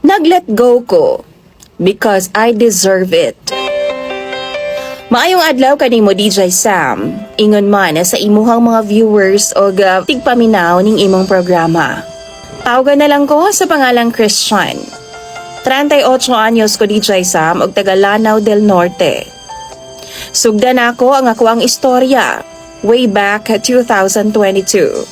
Nag-let go ko because I deserve it. Maayong adlaw kanimo DJ Sam. Ingon man sa imuhang mga viewers o tigpaminaw ning imong programa. Tawagan na lang ko sa pangalang Christian. 38 anyos ko DJ Sam og taga Lanao del Norte. Sugdan ako ang ako ang istorya way back 2022.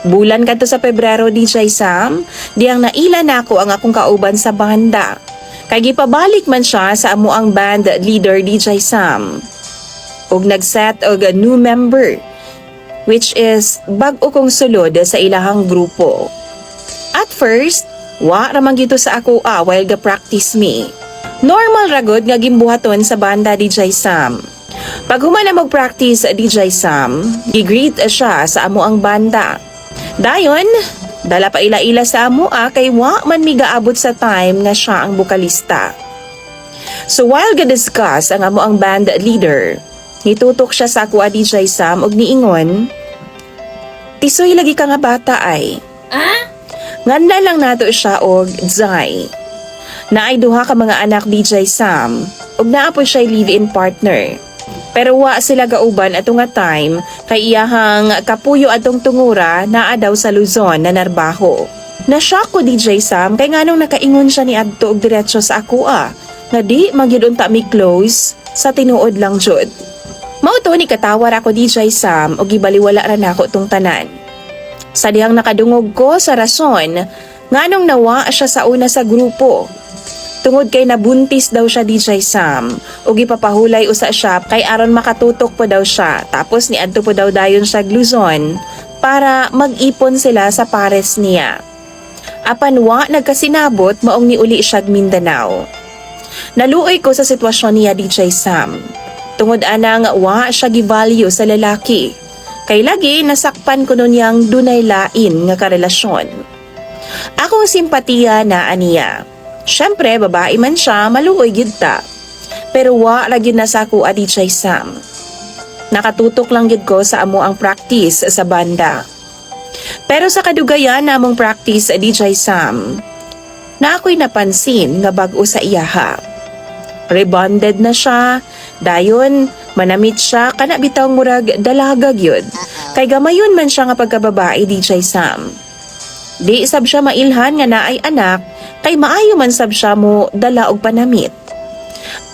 Bulan kadto sa Pebrero DJ Sam, diyang naila nako ang akong kauban sa banda. Kay gipabalik man siya sa amo ang band leader DJ Sam. Og nagset og new member which is bag-o kong sulod sa ilahang grupo. At first, wa ramang gito sa ako while ga-practice me. Normal ragod nga gimbuhaton sa banda DJ Sam. Pag humana mag-practice DJ Sam, gigreet siya sa amo ang banda. Dayon, dala pa ila-ila sa amo kay wa man migaabot sa time nga siya ang bukalista. So while ga-discuss ang amo ang band leader, nitutok siya sa ako DJ Sam og niingon, "Tisoy lagi ka nga bata ay." Nganda lang nato siya og Zay. Naay duha ka mga anak DJ Sam ug naa po siya live-in partner. Pero wa sila gauban ato nga time kay iyahang kapuyo atong tungura naa daw sa Luzon na narbaho. Na-shock ko DJ Sam kay nganong nakaingon siya ni adto og diretso sa ako nga di magyud unta mi close sa tinuod lang jud. Mao to ni katawar ako DJ Sam og gibaliwala ra nako tong tanan. Sa dihang nakadungog ko sa rason nganong nawa siya sa una sa grupo. Tungod kay nabuntis daw siya DJ Sam ug ipapahulay usa siya kay aron makatutok po daw siya tapos niadto po daw dayon sa Luzon para mag-ipon sila sa pares niya. Apan wa nagkasinabot maong niuli siya Mindanao. Naluoy ko sa sitwasyon niya DJ Sam. Tungod anang wa siya givalue sa lalaki. Kay lagi nasakpan ko nun yang dunay lain nga karelasyon. Akong simpatiya na aniya. Siyempre, babae man siya, maluoy gid ta. Pero wa ra gyud na sa ako DJ Sam. Nakatutok lang gid ko sa amo ang practice sa banda. Pero sa kadugayan na among practice DJ Sam, na ako'y napansin nga bag-o sa iyaha. Rebonded na siya, dayon manamit siya kana bitawng murag dalaga gyud. Kay gamayon man siya nga pagkababae DJ Sam. Di sab siya mailhan nga naay anak, kay maayo man sab siya mo dala og panamit.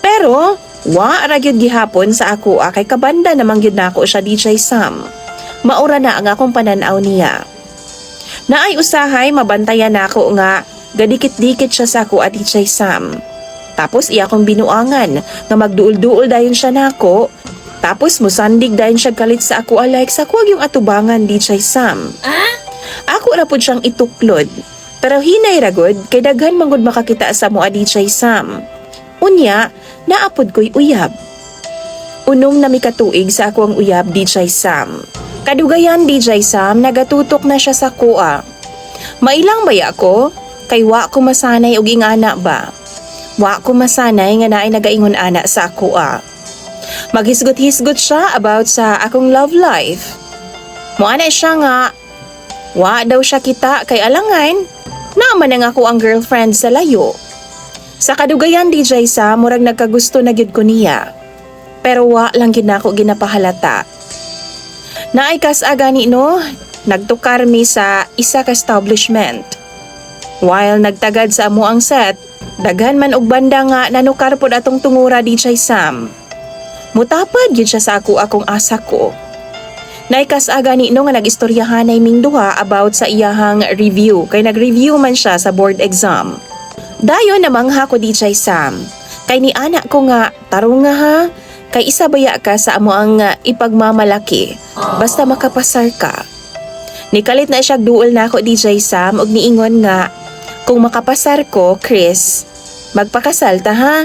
Pero wa ra gyud gihapon sa ako kay kabanda namang gyud nako siya DJ Sam. Maura na ang akong pananaw niya. Naay usahay mabantayan nako nga gadikit-dikit siya sa ako DJ Sam. Tapos iya kong binuangan nga magduol-duol dayon siya nako. Tapos musandig dayon siya galit sa ako like sa kuwag yung atubangan DJ Sam. Ako ra pud siyang ituklod. Pero hinay ragod kay daghan manggod makakita sa moa DJ Sam. Unya, naapod ko'y uyab. Unong na mikatuig sa ako ang uyab DJ Sam. Kadugayan DJ Sam, nagatutok na siya sa kuha. Mailang baya ko? Kay wa ko masanay og ingana ba? Wa ko masanay nga naay nagaingon ana sa kuha. Maghisgot-hisgot siya about sa akong love life. Moana siya nga, wa daw siya kita kay alangan. Naman nga ako ang girlfriend sa layo. Sa kadugayan DJ Sam, murag nagkagusto na gyud ko niya. Pero wa lang gyud nako ginapahalata. Naay kas-aga ni no, nagtukar mi sa isa ka establishment. While nagtagad sa amo ang set, daghan man og banda nga nanukar pod atong tungura DJ Sam. Mutapad gyud siya sa akong asa ko. Naikas-aga ni no nga nag-istoryahanay ming duha about sa iyahang review kay nag-review man siya sa board exam. Dayon namangha ko DJ Sam. Kay ni anak ko nga tarong nga ha, kay isa baya ka sa amo ang ipagmamalaki basta makapasar ka. Nikalit na siya duol na ako DJ Sam og niingon nga kung makapasar ko, Chris, magpakasal ta ha.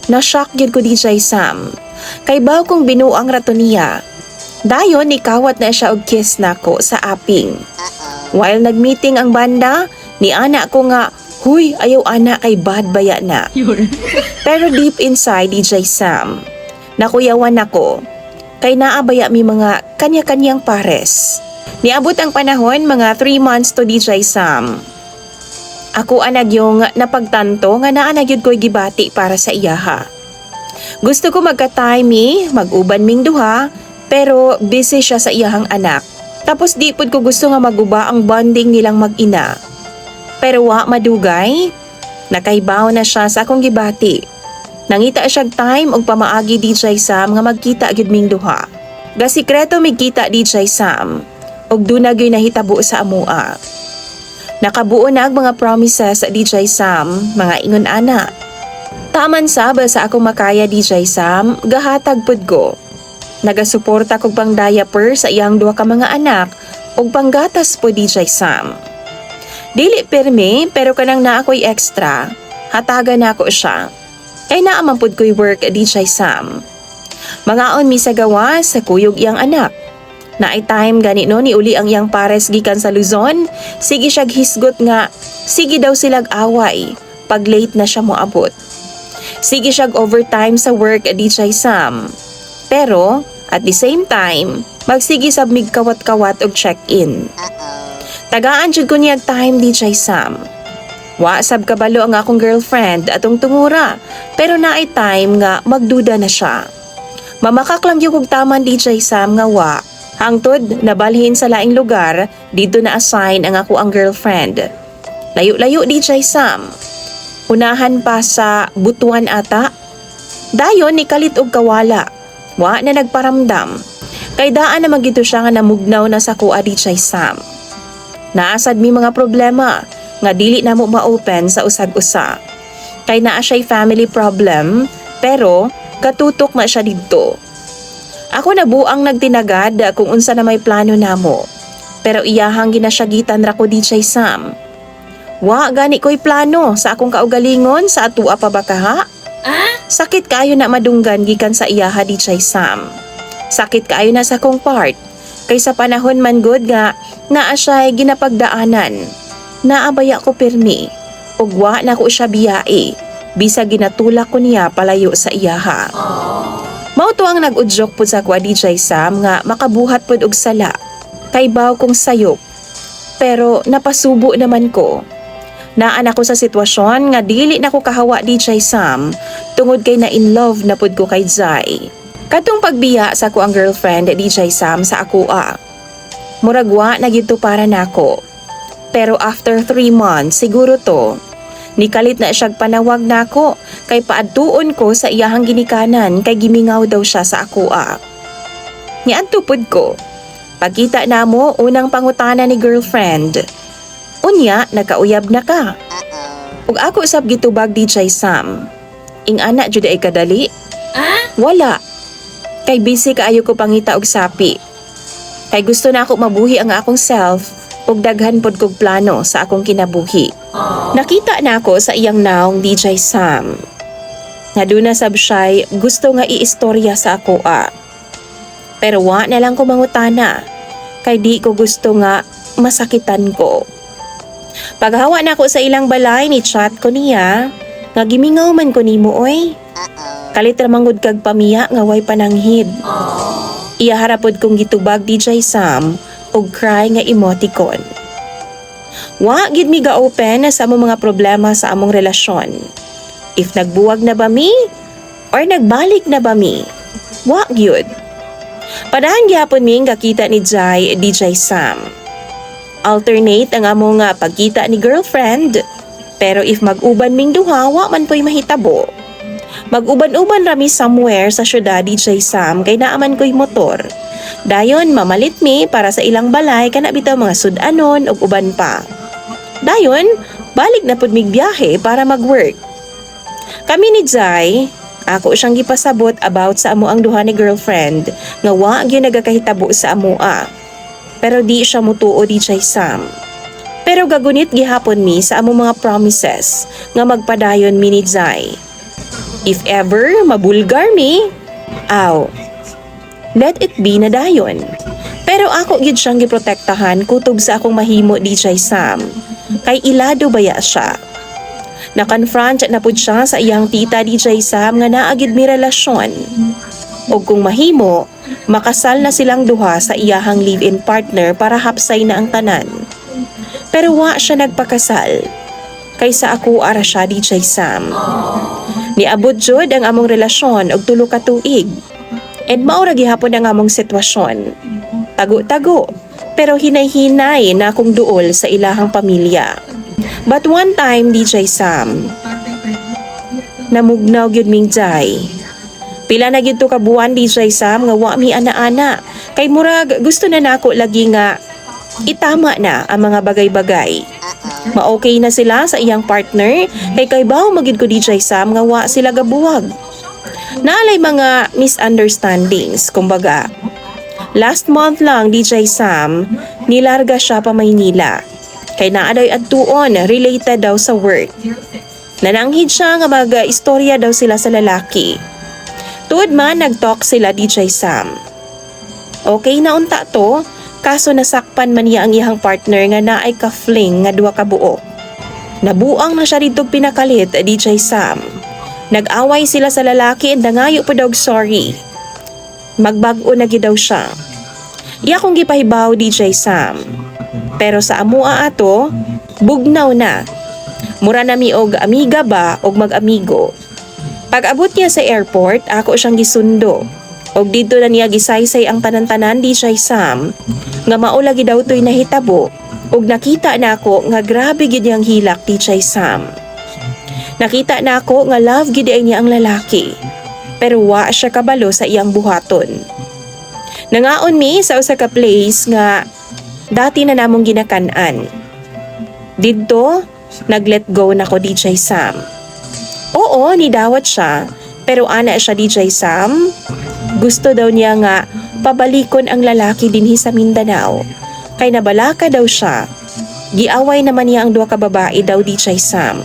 Na-shock gyud ko DJ Sam. Kay baw kong binuang rato niya. Dayon, nikawat na siya og kiss nako sa aping. While nagmeeting ang banda, ni anak ko nga, huy, ayaw anak kay bad baya na. Pero deep inside, DJ Sam, nakuyawan ako. Kay naabaya mi mga kanya-kanyang pares. Niabot ang panahon, mga 3 months to DJ Sam. Ako anag yung napagtanto nga naa na gyud ko'y gibati para sa iyaha. Gusto ko magka-timey, mag-uban ming duha, pero busy siya sa iyahang anak. Tapos di pud ko gusto nga maguba ang bonding nilang mag-ina. Pero wa madugay, nakaibaw na siya sa akong gibati. Nangita siyag time og pamaagi DJ Sam nga magkita gyud ming duha. Gasikreto migkita DJ Sam og duna gyud nahitabo sa amua. Nakabuo na ang mga promises sa DJ Sam, mga ingon ana. Taman saba sa akong makaya DJ Sam, gahatag pud ko. Nagasuporta kog pang diaper sa iyang duha ka mga anak ug panggatas po DJ Sam. Dili permi pero kanang naa ko'y extra, hatagan nako siya. Kay naa man pud ko'y work DJ Sam. Mangaon mi sa gawas sa kuyog iyang anak. Naay time gani no ni uli ang iyang pares gikan sa Luzon, sige siyag hisgot nga, sige daw silag away, pag late na siya moabot. Sige siyag overtime sa work DJ Sam. Pero, at the same time, magsige sab mig kawat-kawat og check-in. Tagaan jud ko niyag time DJ Sam. Wa sab kabalo ang akong girlfriend atong tungura, pero naay time nga magduda na siya. Mamakak lang yung kog taman DJ Sam nga wa. Hangtod, nabalhin sa laing lugar, dito na assign ang ako ang girlfriend. Layo-layo DJ Sam. Unahan pa sa butuan ata. Dayon ni kalit og kawala. Wa na nagparamdam. Kay daan na magito siya nga namugnaw na sa kuha DJ Sam. Naasad mi mga problema nga dili na mo ma-open sa usag-usa. Kay naa siya'y family problem, pero katutok na siya dito. Ako na buang nagtinagad kung unsa na may plano namo. Pero iyahang ginasyagitan ra ko DJ Sam. Wa gani ko'y plano sa akong kaugalingon sa atua pa ba kaha? Sakit kaayo na madunggan gikan sa iyaha DJ Sam. Sakit kaayo na sa kong part. Kay sa panahon man good nga naa siya'y ginapagdaanan. Naabaya ko pirmi. Ug wa na ko siya biyae. Bisa ginatulak ko niya palayo sa iyaha. Mao to ang nag-udyok pud sa kwa DJ Sam nga makabuhat pud og sala. Kay baw kong sayop. Pero napasubo naman ko. Naan ako sa sitwasyon nga dili na ko kahawa DJ Sam tungod kay na in love na pud ko kay Zai. Katong pagbiya sa ko ang girlfriend DJ Sam sa akoa. Muragwa na gito para nako. Pero after 3 months siguro to. Nikalit na siyag panawag nako kay paadtuon ko sa iyahang ginikanan kay gimingaw daw siya sa akoa. Niadto pud ko. Pagkita namo unang pangutana ni girlfriend. Unya nakauyab na ka. Ug ako usab gitubag DJ Sam. Ing ana jud ay kadali? Wala. Kay busy kaayo ko pangita og sapi. Kay gusto na ako mabuhi ang akong self ug daghan pod kog plano sa akong kinabuhi. Nakita na ako sa iyang naong DJ Sam. Naduna sab siya'y gusto nga iistorya sa akoa. Pero wa na lang ko mangutana. Kay di ko gusto nga masakitan ko. Paghawa na ako sa ilang balay ni chat ko niya, nga gimingaw man ko nimo oy. Kalit ra manggod kag pamiya nga way pananghid. Iya harapod kong gitubag DJ Sam og cry nga emoticon. Wa gid mi ga-open sa among mga problema sa among relasyon. If nagbuwag na ba mi or nagbalik na ba mi? Wa gyud. Padahan gyapon mi gakita ni Jai DJ Sam. Alternate ang among pagkita ni girlfriend, pero if mag-uban ming duha wa man po'y mahitabo. Mag-uban-uban rami somewhere sa syudad DJ Sam kay naaman ko'y motor. Dayon mamalit mi para sa ilang balay kana bitaw mga sudanon ug uban pa. Dayon balik na pud mig biyahe para mag-work. Kami ni Jai, ako siyang gipasabot about sa amo ang duha ni girlfriend nga wa gyud nagakahitabo sa amoa. Pero di siya mutuo DJ Sam. Pero gagunit gihapon mi sa amo mga promises nga magpadayon mi ni Jai. If ever mabulgar mi, let it be na dayon. Pero ako gyud siyang giprotektahan kutob sa akong mahimo DJ Sam. Kay ilado baya siya. Na-confront na pud siya sa iyang tita DJ Sam nga naa gyud mi relasyon. O kung mahimo, makasal na silang duha sa iyahang live-in partner para hapsay na ang tanan. Pero wa siya nagpakasal. kaysa ako ara siya DJ Sam. Niabot jud ang among relasyon og 3 ka tuig. And mao ra gihapon ang among sitwasyon. Tago-tago, pero hinay-hinay na akong duol sa ilahang pamilya. But one time, DJ Sam, namugnaw gyud ming jay. Pila na gyud to ka buwan, DJ Sam, nga wa mi ana-ana. Kay murag gusto na nako lagi nga itama na ang mga bagay-bagay. Ma-okay na sila sa iyang partner, kay bawo magid ko DJ Sam nga wa sila gabuwag. Naalay mga misunderstandings, kumbaga. Last month lang, DJ Sam, nilarga siya pa Maynila. Kay naaday adtuon related daw sa work. Nananghid siya nga mag-istorya daw sila sa lalaki. Tuod man nag-talk sila DJ Sam. Okay na unta to, kaso nasakpan man niya ang iyang partner nga naay ka-fling nga 2 ka buok. Nabuang na siya dito pinakalit DJ Sam. Nag-away sila sa lalaki and nangayo pa daw sorry. Magbag-o na gid daw siya. Iya kong gipahibaw DJ Sam. Pero sa amua ato, bugnaw na. Mura nami og amiga ba og mag-amigo. Pag-abot niya sa airport, ako siyang gisundo. Og dito na niya gisaysay ang tanan-tanan DJ Sam. Nga maulagi daw to'y nahitabo. Og nakita na ako nga grabe gid niyang hilak DJ Sam. Nakita na ako nga love gid niya ang lalaki. Pero wa siya kabalo sa iyang buhaton. Nangaon mi sa usa ka place nga dati na namong ginakanan. Didto, nag-let go na ko DJ Sam. Oo, nidawat siya, pero ana siya DJ Sam. Gusto daw niya nga pabalikon ang lalaki dinhi sa Mindanao. Kay nabalaka daw siya. Giaway naman niya ang 2 ka babae daw DJ Sam.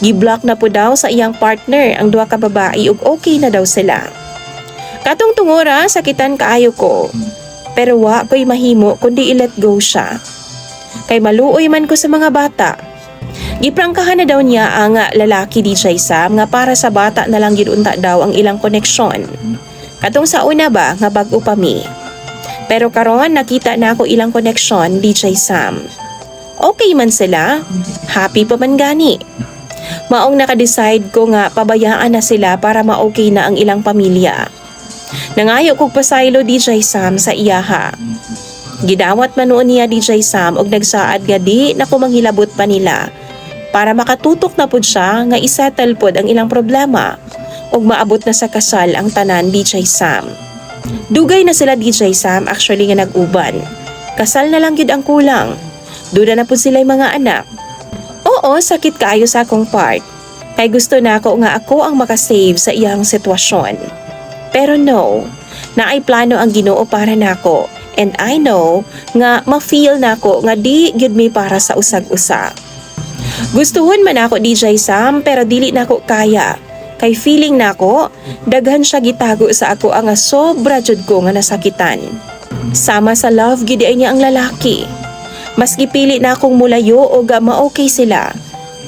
Gi-block na po daw sa iyang partner ang 2 ka babae ug okay na daw sila. Katong tungora, sakitan kaayo ko. Pero wa ko'y mahimo kundi i-let go siya. Kay maluoy man ko sa mga bata. Giprangkahan na daw niya ang lalaki DJ Sam nga para sa bata na lang gidunta daw ang ilang koneksyon. Katong sa una ba nga bag-o pa mi. Pero karon nakita na ako ilang koneksyon DJ Sam. Okay man sila, happy pa man gani. Maong naka-decide ko nga pabayaan na sila para ma-okay na ang ilang pamilya. Nangayo kog pasaylo DJ Sam sa iyaha. Gidawat man noon niya DJ Sam og nagsaad nga di na ko manghilabot pa nila para makatutok na pud siya nga isettle pod ang ilang problema og maabot na sa kasal ang tanan DJ Sam. Dugay na sila DJ Sam actually nga nag-uban. Kasal na lang gid ang kulang. Duda na pud sila'y mga anak. Oo, sakit kaayo sa akong part. Kay gusto na ako nga ako ang makasave sa iyang sitwasyon. Pero no, naay plano ang Ginoo para nako. And I know nga ma-feel nako nga di gyud mi para sa usag-usa. Gustuhon man ako DJ Sam pero dili nako kaya. Kay feeling nako daghan siya gitago sa ako ang sobra jud ko nga nasakitan. Sama sa love gid niya ang lalaki. Mas gipili na akong mulayo o ma-okay sila.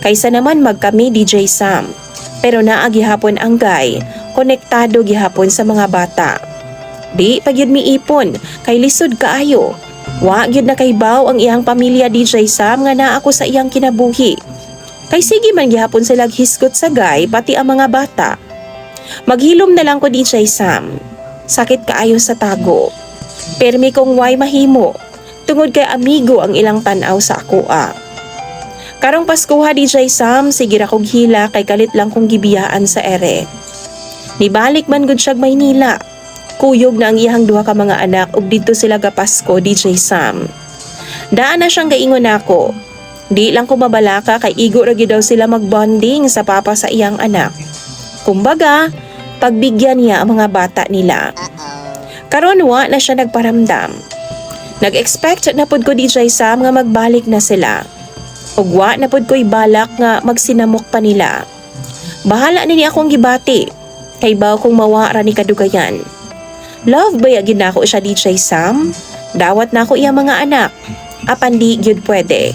Kaysa naman magkami DJ Sam. Pero naa gihapon ang guy, konektado gihapon sa mga bata. Di pagyud miipon, kay lisod kaayo. Wa gyud na kaybaw ang iyang pamilya DJ Sam nga naa ako sa iyang kinabuhi. Kay sige man gihapon sila hisgot sa guy pati ang mga bata. Maghilom na lang ko DJ Sam. Sakit kaayo sa tago. Permi kong way mahimo. Tungod kay amigo ang ilang tanaw sa akoa. Karong Paskuha DJ Sam, sige ra kog hila kay kalit lang kong gibiyaan sa ere. Nibalik man gud siya Maynila. Kuyog na ang iyang 2 ka mga anak ug didto sila gapasko DJ Sam. Daan na siyang gaingon nako. Di lang ko mabalaka kay igo ra gyud daw sila magbonding sa papa sa iyang anak. Kumbaga, pagbigyan niya ang mga bata nila. Karon wa na siya nagparamdam. Nag-expect na pud ko DJ Sam nga magbalik na sila. Ug wa na pud ko'y balak nga magsinamok pa nila. Bahala nini akong gibati. Kay baw kong mawara ni kadugayan. Love ba yagid na ako siya DJ Sam? Dawat na ako iyang mga anak. Apan di gyud pwede.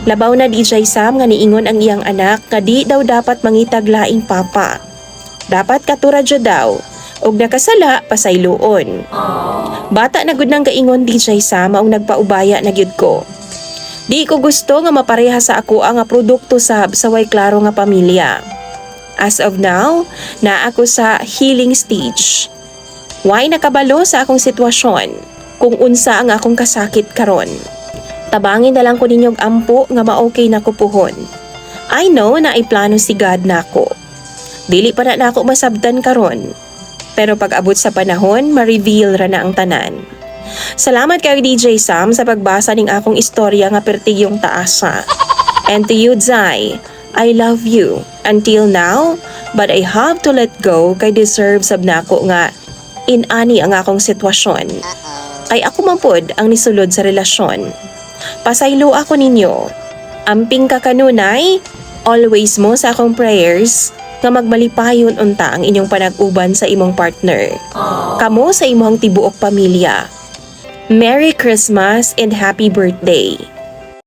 Labaw na DJ Sam nga niingon ang iyang anak nga di daw dapat mangitag laing papa. Dapat katura jud daw. Og nakasala pasayloon. Bata na gud nang gaingon DJ Sam maong nagpaubaya na gyud ko. Di ko gusto nga mapareha sa ako ang produkto sab sa way klaro nga pamilya. As of now, na ako sa healing stage. Why nakabalo sa akong sitwasyon kung unsa ang akong kasakit karon. Tabangin na lang ko ninyong ampo nga ma-okay na ko puhon. I know na iplano si God nako. Dili pa na ako masabdan karon. Pero pag abot sa panahon, ma-reveal ra na ang tanan. Salamat kay DJ Sam sa pagbasa ning akong istorya nga pertig yung taasa. And to you, Zai, I love you until now, but I have to let go kay deserve sab nako nga inani ang akong sitwasyon. Kay ako man pod ang nisulod sa relasyon. Pasaylo ako ninyo. Amping ka kanunay, always mo sa akong prayers nga magmalipayon unta ang inyong panag-uban sa imong partner. Kamo sa imong tibuok pamilya. Merry Christmas and Happy Birthday!